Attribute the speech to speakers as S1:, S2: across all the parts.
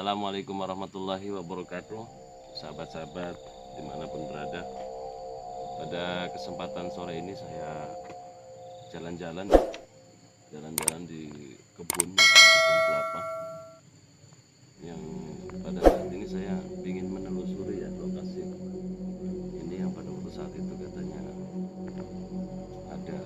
S1: Assalamualaikum warahmatullahi wabarakatuh, sahabat-sahabat dimanapun berada. Pada kesempatan sore ini saya jalan-jalan di kebun kelapa, yang pada saat ini saya ingin menelusuri ya lokasi ini yang pada waktu saat itu katanya ada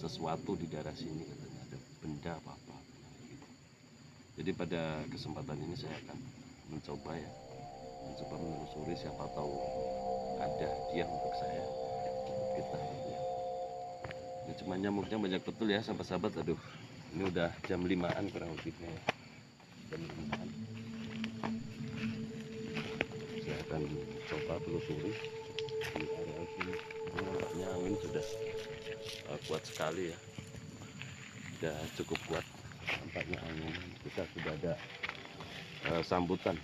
S1: sesuatu di daerah sini, katanya ada benda apa-apa. Jadi pada kesempatan ini saya akan mencoba menelusuri, siapa tahu ada hadiah untuk saya, untuk kita gitu ya. Ini cuma nyamuknya banyak betul ya sahabat-sahabat. Aduh, ini udah jam 5-an kurang lebihnya ya. Jam 5-an. Saya akan coba telusuri di area sini. Ini nampaknya angin sudah kuat sekali ya. Sudah cukup kuat nampaknya angin. Kita sudah ada sambutan.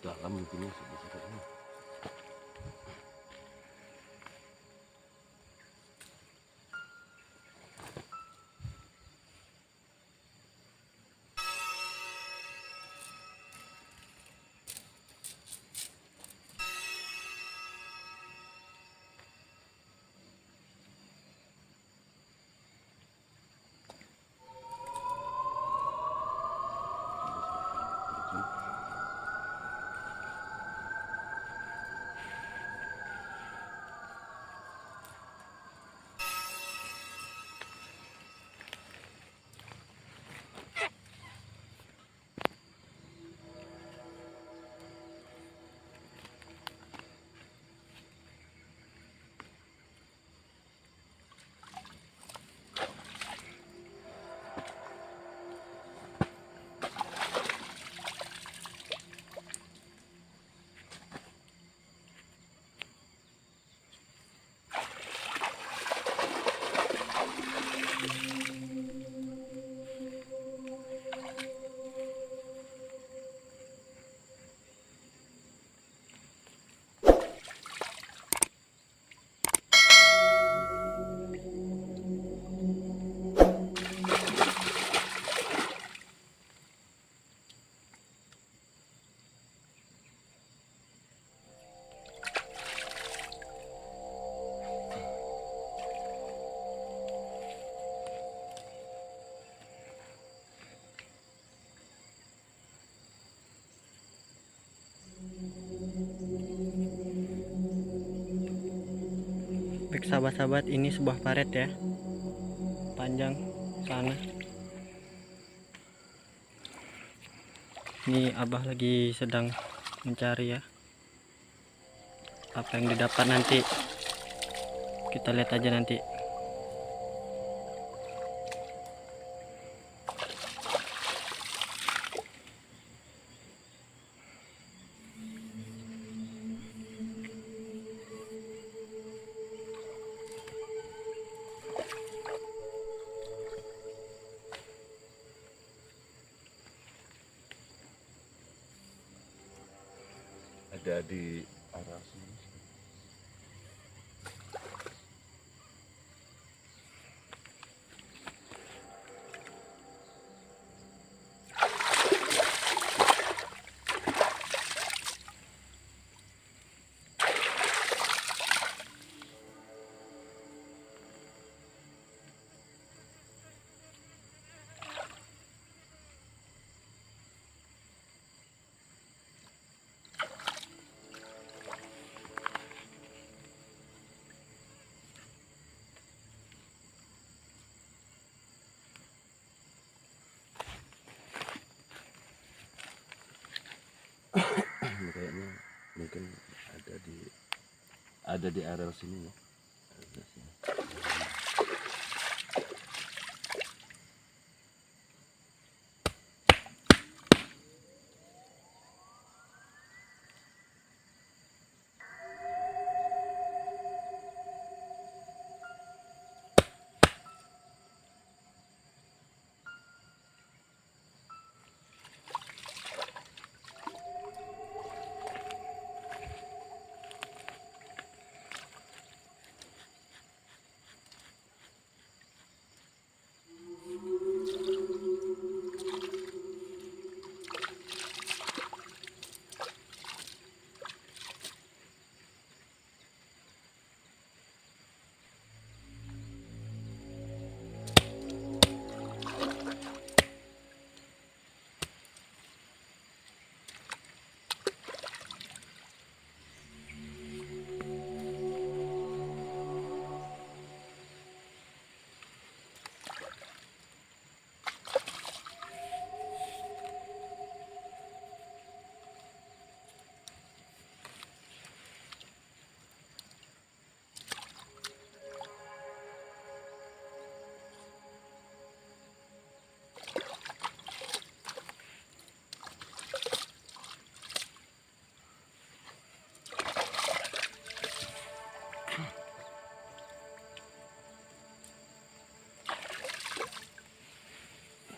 S1: Dalam mungkin sebesar ini.
S2: sahabat-sahabat, ini sebuah paret ya, panjang sana. Ini Abah lagi sedang mencari ya. Apa yang didapat nanti kita lihat aja nanti.
S1: Ada di arah sini. Kayaknya mungkin ada di area sini ya. Ada sini.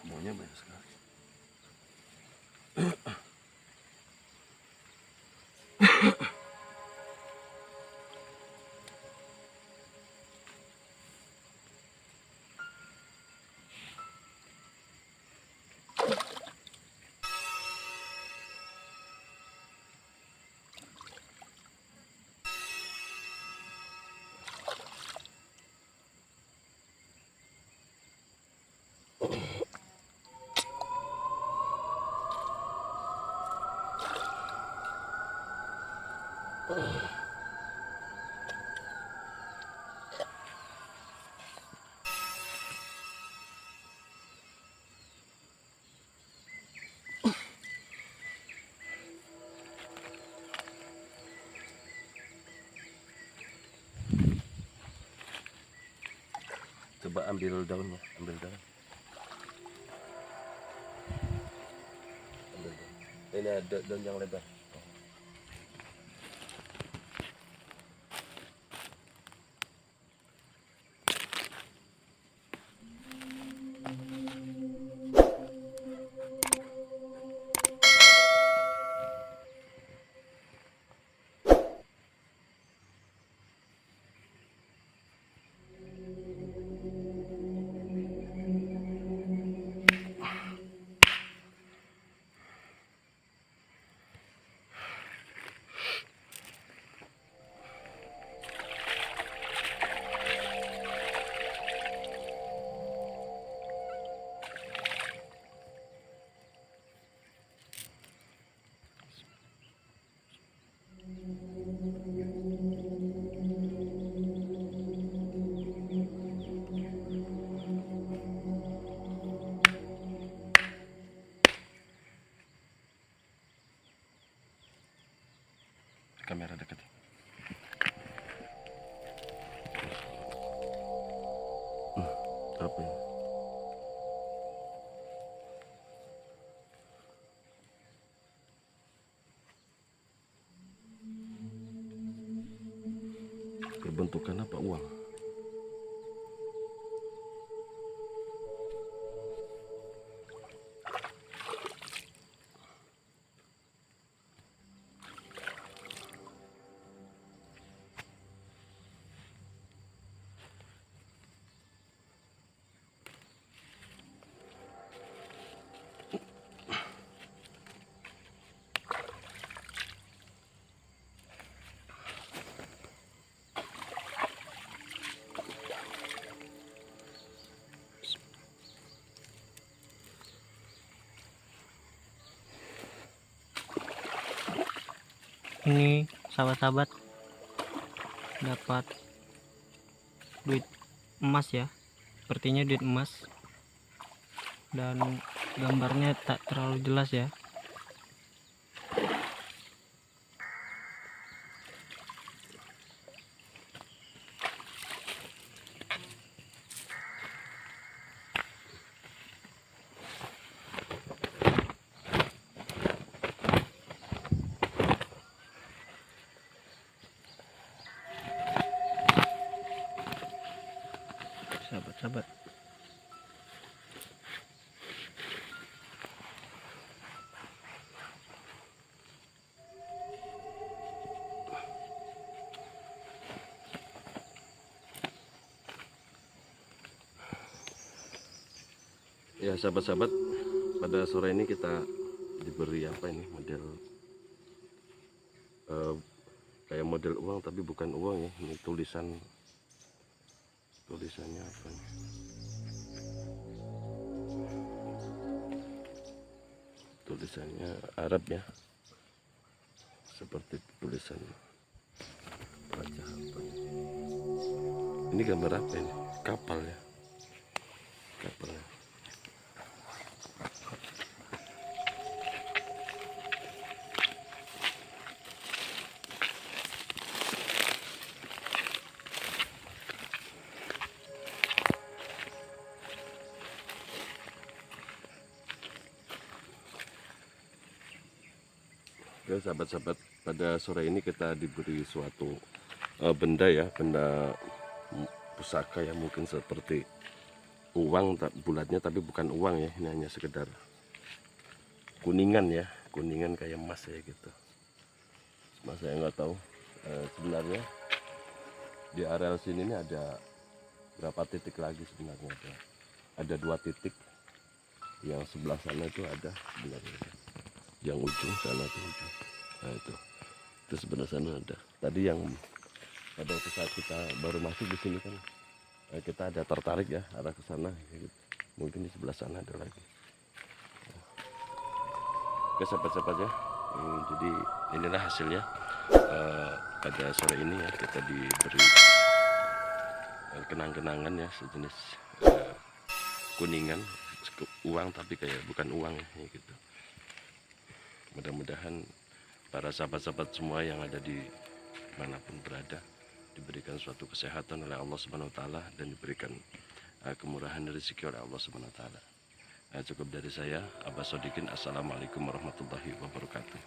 S1: Maunya banyak sekali. Coba ambil daunnya, ambil daun. Ambil daun. Ini ada daun yang lebar. peruntukan apa uang?
S2: Ini sahabat-sahabat dapat duit emas ya, sepertinya duit emas, dan gambarnya tak terlalu jelas ya. Sahabat-sahabat,
S1: Ya sahabat-sahabat, pada sore ini kita diberi apa ini, model kayak model uang tapi bukan uang ya. Ini tulisannya apa nih? Tulisannya Arab ya, seperti tulisan Raja apa ini? Ini gambar apa ini? Kapal ya, kapal. Oke sahabat-sahabat, pada sore ini kita diberi suatu benda ya, benda pusaka yang mungkin seperti uang bulatnya tapi bukan uang ya, ini hanya sekedar kuningan ya, kuningan kayak emas ya gitu. Mas saya nggak tahu sebenarnya di areal sini ini ada berapa titik lagi sebenarnya, ada 2 titik, yang sebelah sana itu ada sebenarnya, yang ujung sana tuh ujung. Nah itu sebelah sana ada. Tadi yang pada saat kita baru masuk di sini kan kita ada tertarik ya arah ke sana gitu. Mungkin di sebelah sana ada lagi. Oke sahabat-sahabat ya, jadi inilah hasilnya. Pada sore ini ya kita diberi kenang-kenangan ya, sejenis kuningan uang tapi kayak bukan uang ya gitu. Mudah-mudahan para sahabat-sahabat semua yang ada di manapun berada diberikan suatu kesehatan oleh Allah Subhanahu wa taala dan diberikan kemurahan rezeki oleh Allah Subhanahu wa taala. Cukup dari saya, Abbas Sodikin. Assalamualaikum warahmatullahi wabarakatuh.